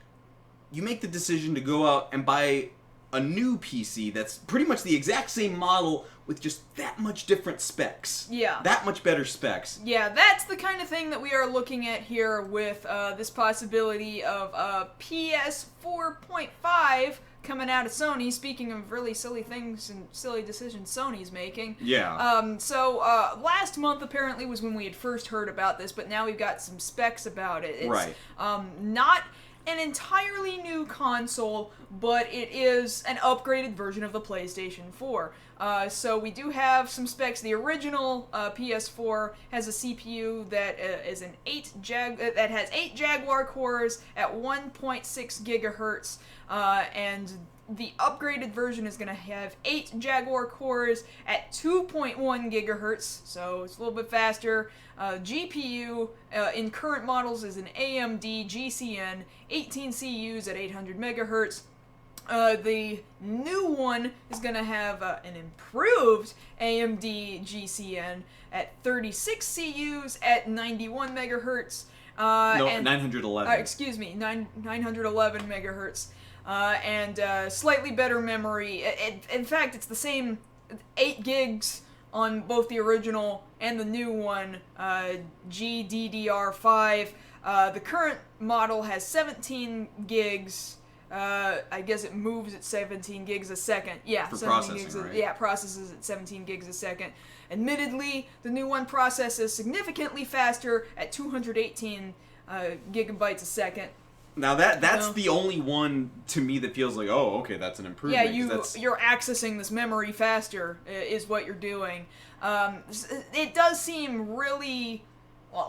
you make the decision to go out and buy a new PC that's pretty much the exact same model with just that much different specs. Yeah. That much better specs. Yeah, that's the kind of thing that we are looking at here with this possibility of PS 4.5 coming out of Sony. Speaking of really silly things and silly decisions Sony's making. Yeah. So last month apparently was when we had first heard about this, but now we've got some specs about it. It's, right. Not an entirely new console, but it is an upgraded version of the PlayStation 4. So we do have some specs. The original PS4 has a CPU that is an that has 8 Jaguar cores at 1.6 gigahertz, and the upgraded version is going to have 8 Jaguar cores at 2.1 gigahertz, so it's a little bit faster. GPU in current models is an AMD GCN, 18 CUs at 800 megahertz. The new one is going to have an improved AMD GCN at 36 CUs at 91 megahertz. No, and 911. Excuse me, 911 megahertz. And slightly better memory. In fact, it's the same 8 gigs on both the original and the new one, GDDR5. The current model has 17 gigs. I guess it moves at 17 gigs a second. Yeah, for 17 processing, gigs. right? Yeah, processes at 17 gigs a second. Admittedly, the new one processes significantly faster at 218 gigabytes a second. Now that's the only one to me that feels like, oh, okay, that's an improvement. Yeah, you're accessing this memory faster is what you're doing. It does seem really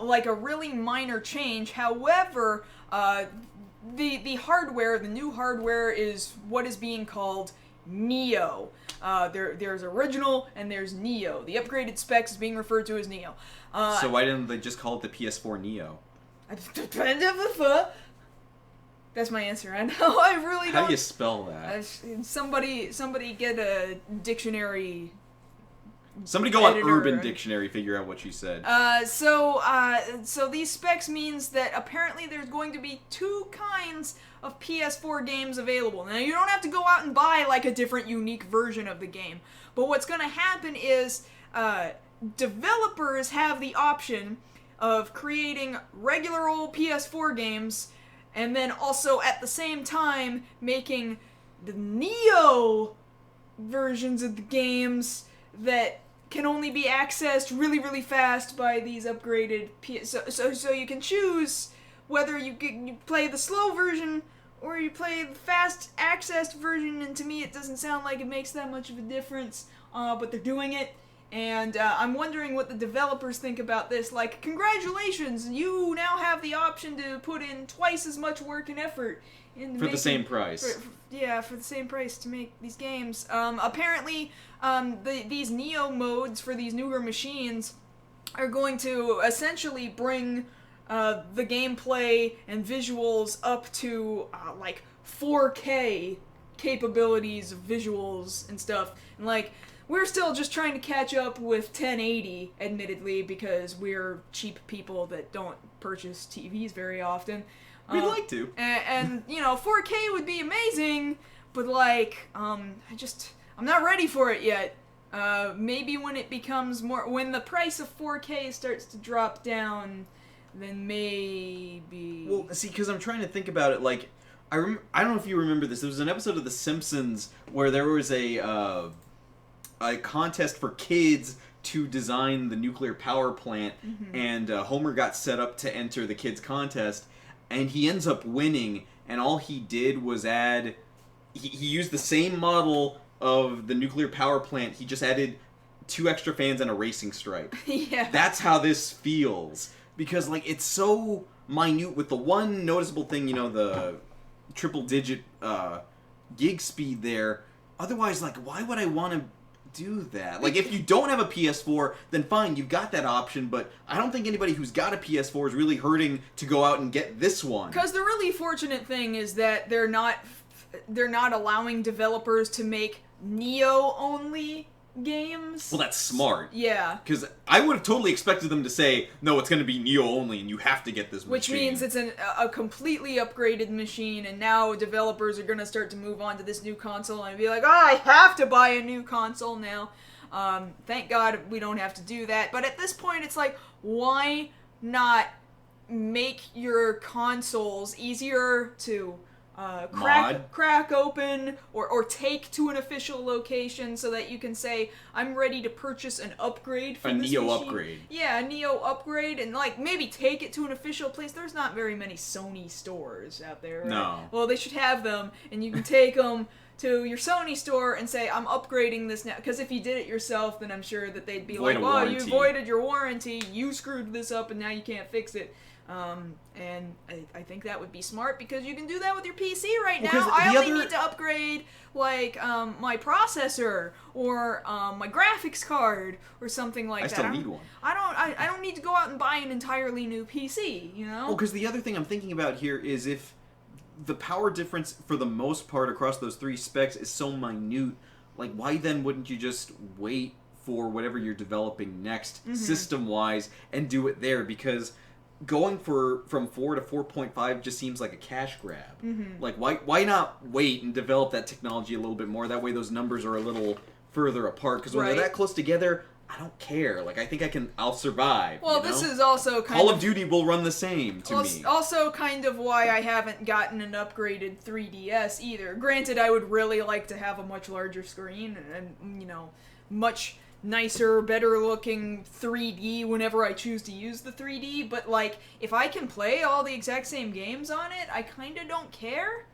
like a really minor change. However, the hardware, the new hardware, is what is being called Neo. There's original and there's Neo. The upgraded specs is being referred to as Neo. So why didn't they just call it the PS4 Neo? That's my answer. I know. I really don't. How do you spell that? Somebody get a dictionary. Somebody go on editor. Urban Dictionary, figure out what she said. So these specs means that apparently there's going to be 2 kinds of PS4 games available. Now, you don't have to go out and buy like a different unique version of the game. But what's going to happen is developers have the option of creating regular old PS4 games and then also at the same time making the Neo versions of the games that can only be accessed really, really fast by these upgraded So you can choose whether you play the slow version or you play the fast accessed version, and to me it doesn't sound like it makes that much of a difference, but they're doing it. And I'm wondering what the developers think about this. Like, congratulations, you now have the option to put in twice as much work and effort for the same price. For the same price to make these games. Apparently, these Neo modes for these newer machines are going to essentially bring the gameplay and visuals up to like 4K capabilities of visuals and stuff. And like, we're still just trying to catch up with 1080, admittedly, because we're cheap people that don't purchase TVs very often. We'd like to. And 4K would be amazing, but like, I'm not ready for it yet. Maybe when it becomes when the price of 4K starts to drop down, then maybe. Well, see, because I'm trying to think about it, like, I don't know if you remember this. There was an episode of The Simpsons where there was a contest for kids to design the nuclear power plant, and Homer got set up to enter the kids' contest, and he ends up winning, and all he did was add... He used the same model of the nuclear power plant, he just added 2 extra fans and a racing stripe. Yeah. That's how this feels. Because, like, it's so minute with the one noticeable thing, the triple-digit gig speed there. Otherwise, like, why would I want to do that? Like, if you don't have a PS4, then fine, you've got that option, but I don't think anybody who's got a PS4 is really hurting to go out and get this one. Because the really fortunate thing is that they're not allowing developers to make Neo-only games. Well, that's smart. Yeah. Because I would have totally expected them to say, no, it's going to be Neo only, and you have to get this machine. Which means it's a completely upgraded machine, and now developers are going to start to move on to this new console and be like, oh, I have to buy a new console now. Thank God we don't have to do that. But at this point, it's like, why not make your consoles easier to crack open or take to an official location so that you can say, I'm ready to purchase an upgrade for this Neo machine. upgrade. Yeah, a Neo upgrade, and like maybe take it to an official place. There's not very many Sony stores out there, right? No. Well, they should have them, and you can take them to your Sony store and say, I'm upgrading this now. Because if you did it yourself, then I'm sure that they'd be Void like, a oh, warranty. you voided your warranty, you screwed this up, and now you can't fix it. And I think that would be smart because you can do that with your PC right now. I only need to upgrade like my processor or my graphics card or something like that. I still need one. I don't need to go out and buy an entirely new PC, you know? Well, because the other thing I'm thinking about here is if the power difference for the most part across those three specs is so minute, like why then wouldn't you just wait for whatever you're developing next system-wise and do it there? Because going from 4 to 4.5 just seems like a cash grab. Like, why not wait and develop that technology a little bit more? That way those numbers are a little further apart. Because when they're that close together, I don't care. Like, I think I'll survive. Well, this is also kind Call of Duty will run the same to me. Also kind of why I haven't gotten an upgraded 3DS either. Granted, I would really like to have a much larger screen and you know, much nicer, better looking 3D whenever I choose to use the 3D, but like, if I can play all the exact same games on it, I kinda don't care.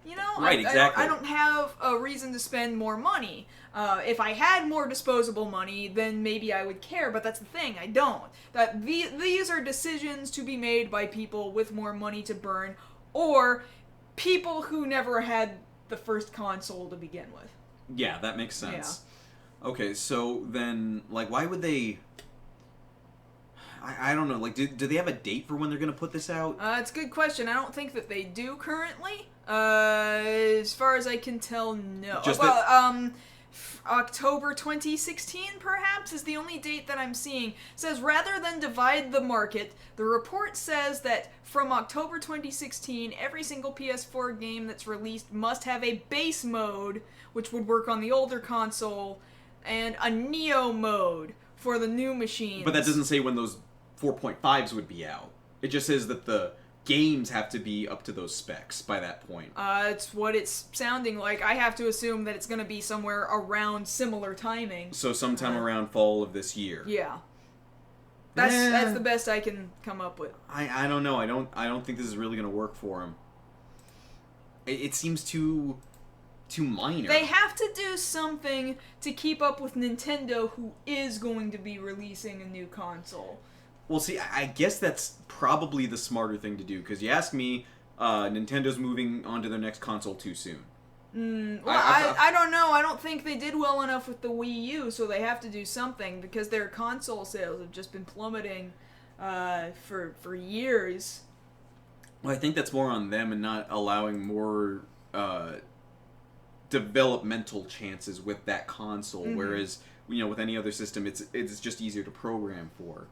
You know? Right, exactly. I don't have a reason to spend more money. If I had more disposable money, then maybe I would care, but that's the thing, I don't. These are decisions to be made by people with more money to burn, or people who never had the first console to begin with. Yeah, that makes sense. Yeah. Okay, so then, like, why would they... I don't know, like, do they have a date for when they're going to put this out? It's a good question. I don't think that they do currently. As far as I can tell, no. October 2016, perhaps, is the only date that I'm seeing. It says, rather than divide the market, the report says that from October 2016, every single PS4 game that's released must have a base mode, which would work on the older console, and a Neo mode for the new machines. But that doesn't say when those 4.5s would be out. It just says that the games have to be up to those specs by that point. It's what it's sounding like. I have to assume that it's going to be somewhere around similar timing. So sometime around fall of this year. Yeah. That's the best I can come up with. I don't know. I don't think this is really going to work for them. It seems too minor. They have to do something to keep up with Nintendo, who is going to be releasing a new console. Well, see, I guess that's probably the smarter thing to do, because you ask me, Nintendo's moving on to their next console too soon. I don't know. I don't think they did well enough with the Wii U, so they have to do something, because their console sales have just been plummeting for years. Well, I think that's more on them and not allowing more developmental chances with that console, whereas, you know, with any other system, it's just easier to program for.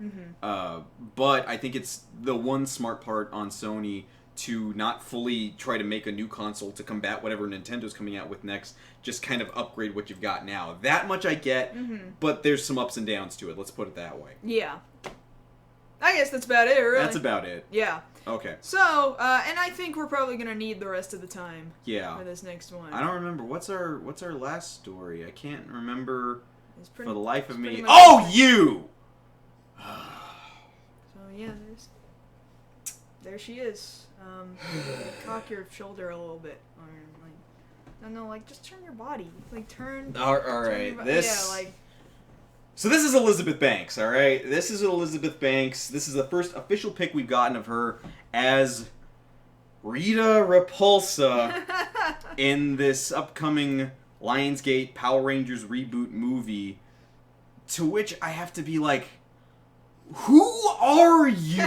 But I think it's the one smart part on Sony to not fully try to make a new console to combat whatever Nintendo's coming out with next, just kind of upgrade what you've got now. That much I get, but there's some ups and downs to it, let's put it that way. Yeah. I guess that's about it, really. That's about it. Yeah. Okay. So, and I think we're probably gonna need the rest of the time. Yeah. For this next one. I don't remember. What's our last story? I can't remember for the life of me. much- Oh, you! So yeah, there she is. Cock your shoulder a little bit, or like, no, like just turn your body, like turn. All turn right, your this. Yeah, like. So this is Elizabeth Banks, all right? This is Elizabeth Banks. This is the first official pic we've gotten of her as Rita Repulsa in this upcoming Lionsgate Power Rangers reboot movie, to which I have to be like, who are you?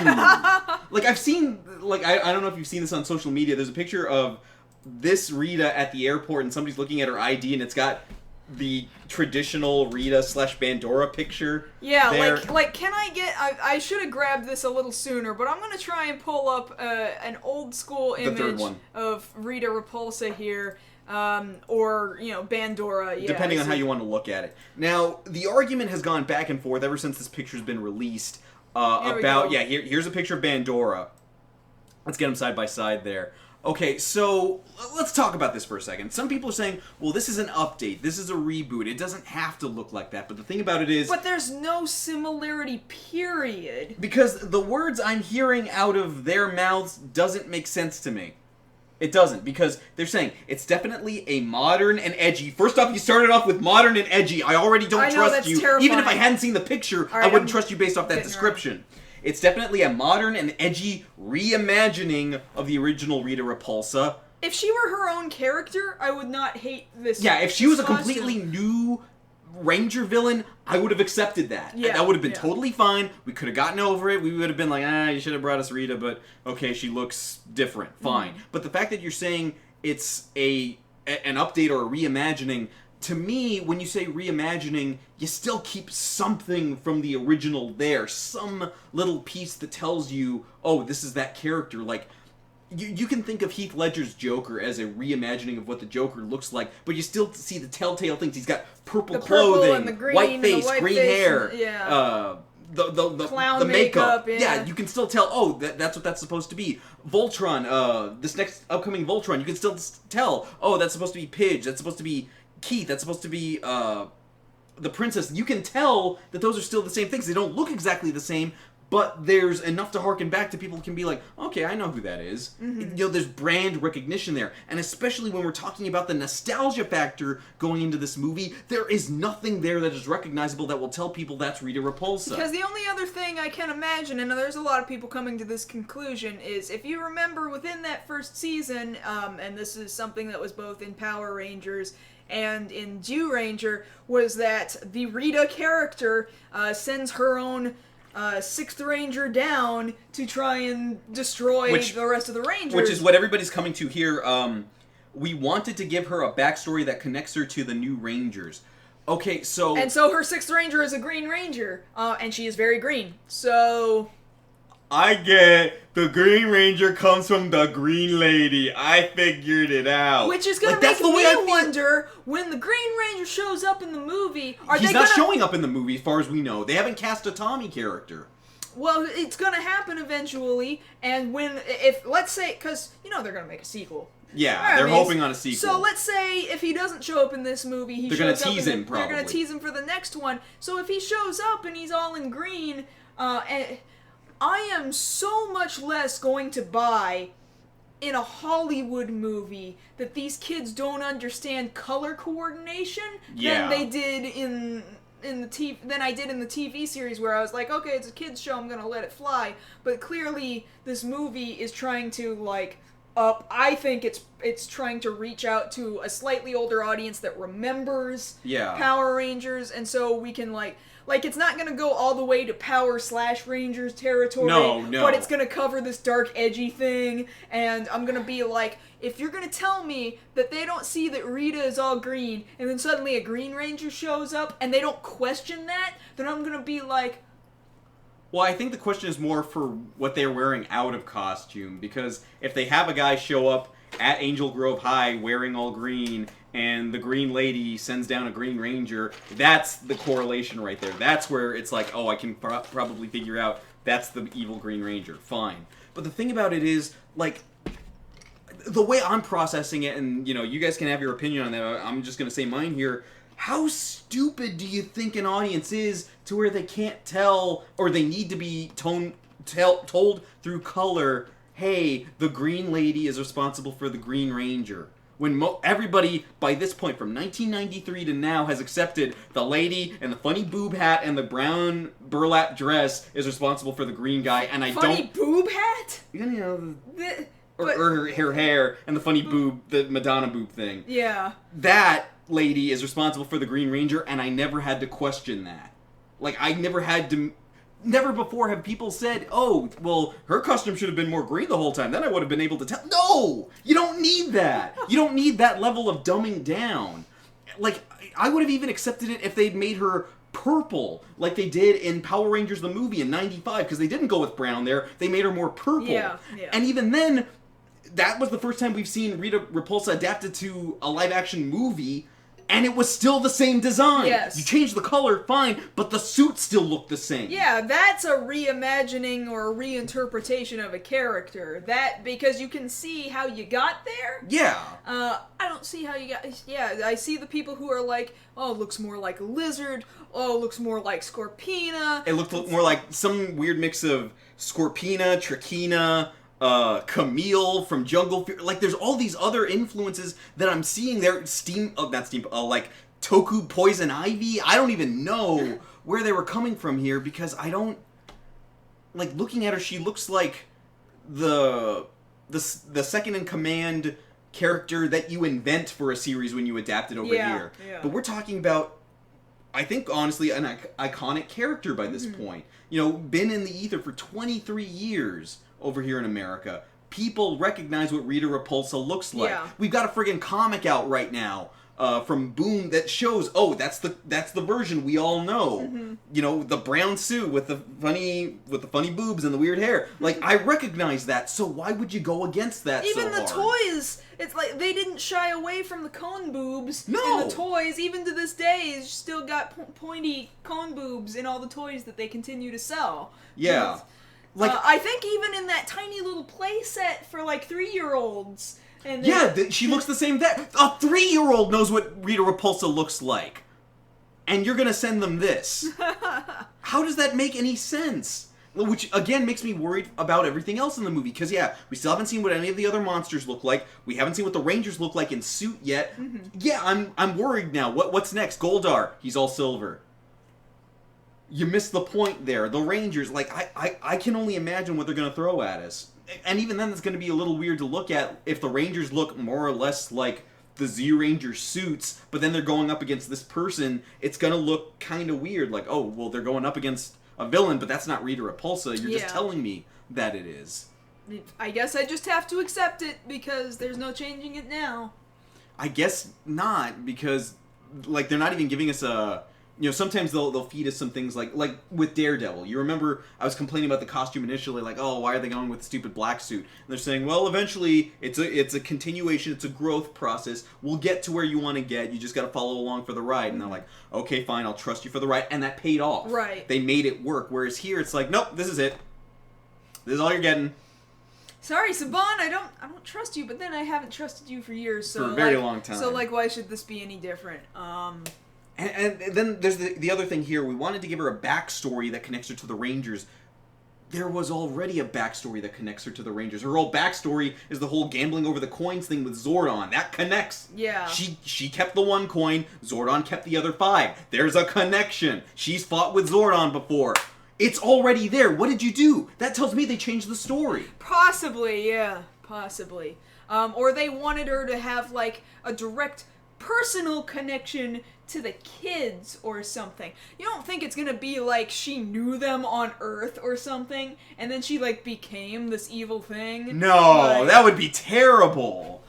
Like, I've seen, like, I don't know if you've seen this on social media. There's a picture of this Rita at the airport, and somebody's looking at her ID, and it's got the traditional Rita / Bandora picture. Yeah, there. like can I get? I should have grabbed this a little sooner, but I'm gonna try and pull up an old school image of Rita Repulsa here. Or, Bandora, yeah. Depending on how you want to look at it. Now, the argument has gone back and forth ever since this picture's been released here's a picture of Bandora. Let's get them side by side there. Okay, so let's talk about this for a second. Some people are saying, well, this is an update. This is a reboot. It doesn't have to look like that. But the thing about it is... But there's no similarity, period. Because the words I'm hearing out of their mouths doesn't make sense to me. It doesn't, because they're saying it's definitely a modern and edgy. First off, you started off with modern and edgy. I already don't trust you. Terrifying. Even if I hadn't seen the picture, I wouldn't trust you based off that description. It's definitely a modern and edgy reimagining of the original Rita Repulsa. If she were her own character, I would not hate this. Yeah, if she was a completely new Ranger villain, I would have accepted that. Yeah, that would have been totally fine. We could have gotten over it. We would have been like, you should have brought us Rita, but okay, she looks different. Fine. But the fact that you're saying it's an update or a reimagining, to me, when you say reimagining, you still keep something from the original there. Some little piece that tells you, oh, this is that character. Like, you can think of Heath Ledger's Joker as a reimagining of what the Joker looks like, but you still see the telltale things. He's got purple clothing, and the green, white face, green hair, the clown makeup. Yeah, you can still tell, oh, that's what that's supposed to be. Voltron, this next upcoming Voltron, you can still tell, oh, that's supposed to be Pidge, that's supposed to be Keith, that's supposed to be the princess. You can tell that those are still the same things. They don't look exactly the same, but there's enough to harken back to. People can be like, okay, I know who that is. There's brand recognition there. And especially when we're talking about the nostalgia factor going into this movie, there is nothing there that is recognizable that will tell people that's Rita Repulsa. Because the only other thing I can imagine, and there's a lot of people coming to this conclusion, is if you remember within that first season, and this is something that was both in Power Rangers and in Jew Ranger, was that the Rita character sends her own Sixth Ranger down to try and destroy the rest of the Rangers. Which is what everybody's coming to here. We wanted to give her a backstory that connects her to the new Rangers. Okay, so... And so her Sixth Ranger is a Green Ranger, and she is very green. So... I get the Green Ranger comes from the Green Lady. I figured it out. Which is going to make me wonder, when the Green Ranger shows up in the movie, He's not showing up in the movie, as far as we know. They haven't cast a Tommy character. Well, it's going to happen eventually, and let's say, because, they're going to make a sequel. Yeah, they're hoping on a sequel. So let's say if he doesn't show up in this movie, they're going to tease him, probably. They're going to tease him for the next one. So if he shows up and he's all in green, I am so much less going to buy in a Hollywood movie that these kids don't understand color coordination than they did in I did in the TV series, where I was like, okay, it's a kids show, I'm gonna let it fly. But clearly, this movie is trying to I think it's trying to reach out to a slightly older audience that remembers Power Rangers, and so we can it's not going to go all the way to Power/Rangers territory, but it's going to cover this dark, edgy thing, and I'm going to be like, if you're going to tell me that they don't see that Rita is all green, and then suddenly a Green Ranger shows up, and they don't question that, then I'm going to be like... Well, I think the question is more for what they're wearing out of costume, because if they have a guy show up at Angel Grove High wearing all green, and the Green Lady sends down a Green Ranger, that's the correlation right there. That's where it's like, oh, I can probably figure out that's the evil Green Ranger. Fine. But the thing about it is, the way I'm processing it, and, you guys can have your opinion on that, I'm just going to say mine here. How stupid do you think an audience is to where they can't tell, or they need to be told through color, hey, the Green Lady is responsible for the Green Ranger? When everybody, by this point, from 1993 to now, has accepted the lady and the funny boob hat and the brown burlap dress is responsible for the green guy, and Funny boob hat? Or her hair and the funny boob, the Madonna boob thing. Yeah. That lady is responsible for the Green Ranger, and I never had to question that. Never before have people said, oh, well, her costume should have been more green the whole time. Then I would have been able to tell. No! You don't need that. You don't need that level of dumbing down. like, I would have even accepted it if they'd made her purple, like they did in Power Rangers the movie in '95, because they didn't go with brown there. They made her more purple. Yeah. And even then, that was the first time we've seen Rita Repulsa adapted to a live-action movie, and it was still the same design. Yes. You changed the color, fine, but the suit still looked the same. Yeah, that's a reimagining or a reinterpretation of a character. That, because you can see how you got there. Yeah. I don't see how you got... Yeah, I see the people who are like, oh, it looks more like a lizard. Oh, it looks more like Scorpina. It looked more like some weird mix of Scorpina, Trachina, Camille from Jungle Fever. Like, there's all these other influences that I'm seeing there. Like Toku Poison Ivy. I don't even know where they were coming from here, because I don't... Like, looking at her, she looks like the second in command character that you invent for a series when you adapt it over here. Yeah. But we're talking about, I think, honestly, an iconic character by this point. You know, been in the ether for 23 years over here in America. People recognize what Rita Repulsa looks like. Yeah. We've got a friggin' comic out right now from Boom that shows, oh, that's the version we all know. You know, the brown suit with the funny boobs and the weird hair. Like, I recognize that, so why would you go against that Even so the hard? toys, it's like they didn't shy away from the cone boobs No. in the toys. Even to this day, it's still got pointy cone boobs in all the toys that they continue to sell. Yeah. Like, I think even in that tiny little play set for like 3-year-olds. And she looks the same. That a 3-year-old knows what Rita Repulsa looks like, and you're gonna send them this. How does that make any sense? Which again makes me worried about everything else in the movie, because we still haven't seen what any of the other monsters look like. We haven't seen what the Rangers look like in suit yet. Yeah, I'm worried now. What's next? Goldar, he's all silver. You missed the point there. The Rangers, like, I can only imagine what they're going to throw at us. And even then, it's going to be a little weird to look at if the Rangers look more or less like the Z-Ranger suits, but then they're going up against this person. It's going to look kind of weird. Like, oh, well, they're going up against a villain, but that's not Rita Repulsa. You're just telling me that it is. I guess I just have to accept it, because there's no changing it now. I guess not, because, like, they're not even giving us a... You know, sometimes they'll feed us some things like with Daredevil. You remember I was complaining about the costume initially, like, oh, why are they going with the stupid black suit? And they're saying, well, eventually it's a continuation, it's a growth process. We'll get to where you want to get. You just got to follow along for the ride. And they're like, okay, fine, I'll trust you for the ride. And that paid off. Right. They made it work. Whereas here it's like, nope, this is it. This is all you're getting. Sorry, Saban, I don't trust you, but then I haven't trusted you for years. So For a very long time. So, like, why should this be any different? And then there's the other thing here. We wanted to give her a backstory that connects her to the Rangers. There was already a backstory that connects her to the Rangers. Her whole backstory is the whole gambling over the coins thing with Zordon. That connects. Yeah. She kept the one coin. Zordon kept the other 5. There's a connection. She's fought with Zordon before. It's already there. What did you do? That tells me they changed the story. Possibly, yeah. Possibly. Or they wanted her to have, like, a direct personal connection to the kids or something. You don't think it's gonna be like she knew them on Earth or something, and then she, like, became this evil thing? No, that would be terrible.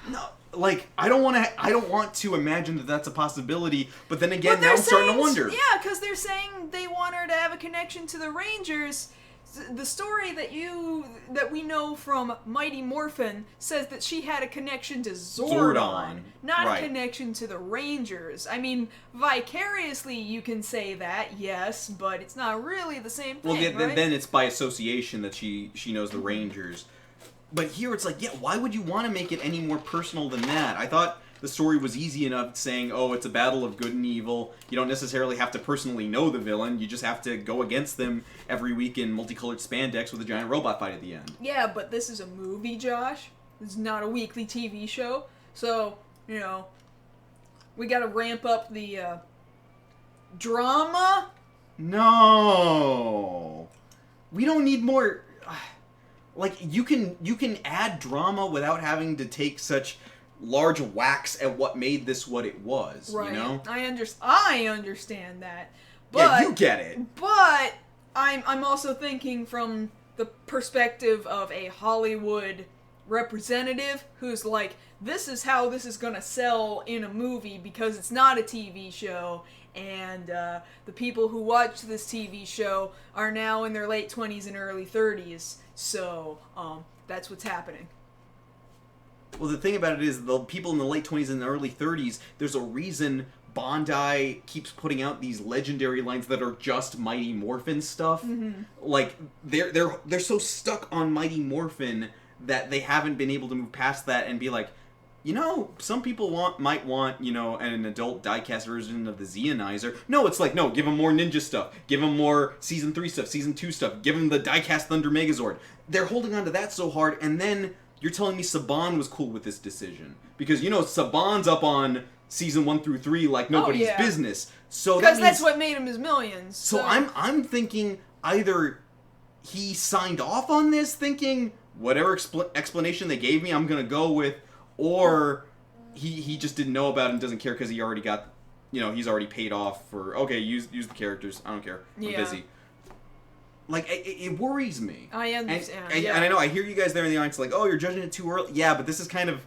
No, like, I don't want to imagine that that's a possibility, but then again, now I'm starting to wonder. Yeah, because they're saying they want her to have a connection to the Rangers. The story that we know from Mighty Morphin says that she had a connection to Zordon. Not a connection to the Rangers. I mean, vicariously you can say that, yes, but it's not really the same thing, Well, right? then it's by association that she knows the Rangers. But here it's like, yeah, why would you want to make it any more personal than that? I thought the story was easy enough saying, oh, it's a battle of good and evil. You don't necessarily have to personally know the villain. You just have to go against them every week in multicolored spandex with a giant robot fight at the end. Yeah, but this is a movie, Josh. This is not a weekly TV show. So, you know, we gotta ramp up the drama. No. We don't need more... Like, you can add drama without having to take such large whacks at what made this what it was, right. You know? I understand that. But, yeah, you get it. But I'm also thinking from the perspective of a Hollywood representative who's like, this is how this is gonna sell in a movie because it's not a TV show, and the people who watch this TV show are now in their late 20s and early 30s, so that's what's happening. Well, the thing about it is, the people in the late 20s and the early 30s, there's a reason Bandai keeps putting out these legendary lines that are just Mighty Morphin stuff. Mm-hmm. Like, they're so stuck on Mighty Morphin that they haven't been able to move past that and be like, you know, some people might want, you know, an adult diecast version of the Zeonizer. No, it's like, no, give them more ninja stuff. Give them more Season 3 stuff, Season 2 stuff. Give them the diecast Thunder Megazord. They're holding on to that so hard, and then you're telling me Saban was cool with this decision. Because, you know, Saban's up on Season 1 through 3 like nobody's business. So because that's what made him his millions. So I'm thinking either he signed off on this thinking, whatever explanation they gave me, I'm going to go with, or he just didn't know about it and doesn't care because he already got, you know, he's already paid off for, okay, use the characters. I don't care. I'm busy. Like, it worries me. I understand. And I know, I hear you guys there in the audience like, oh, you're judging it too early. Yeah, but this is kind of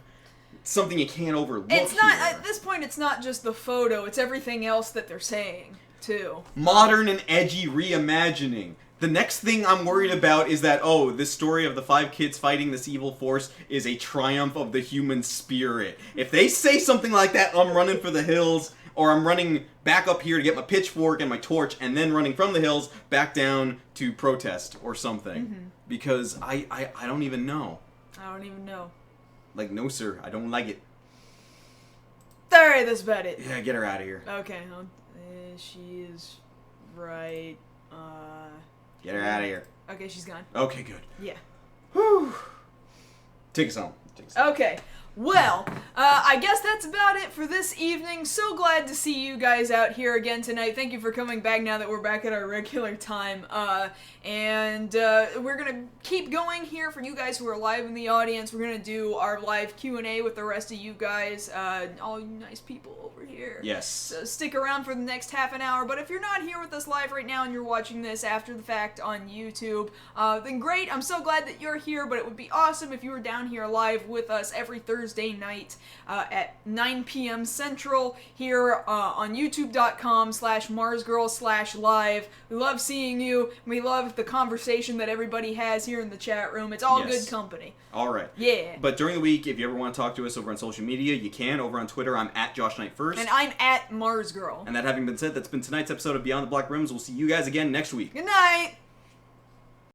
something you can't overlook. It's not, at this point, it's not just the photo, it's everything else that they're saying, too. Modern and edgy reimagining. The next thing I'm worried about is that, oh, this story of the 5 kids fighting this evil force is a triumph of the human spirit. If they say something like that, I'm running for the hills, or I'm running back up here to get my pitchfork and my torch, and then running from the hills back down to protest or something. Mm-hmm. Because I don't even know. I don't even know. Like, no sir, I don't like it. Alright, that's about it. Yeah, get her out of here. Okay, she is right, Get her out of here. Okay, she's gone. Okay, good. Yeah. Whew. Take us home. Okay. Well, I guess that's about it for this evening. So glad to see you guys out here again tonight. Thank you for coming back now that we're back at our regular time. And we're going to keep going here for you guys who are live in the audience. We're going to do our live Q&A with the rest of you guys, all you nice people over here. Yes. So stick around for the next half an hour. But if you're not here with us live right now and you're watching this after the fact on YouTube, then great. I'm so glad that you're here, but it would be awesome if you were down here live with us every Thursday night at 9 p.m. Central here on youtube.com/MarsGirl/live. We love seeing you. We love the conversation that everybody has here in the chat room. It's all good company. All right. Yeah. But during the week, if you ever want to talk to us over on social media, you can. Over on Twitter, I'm at JoshKnight1st. And I'm at MarsGirl. And that having been said, that's been tonight's episode of Beyond the Black Rims. We'll see you guys again next week. Good night!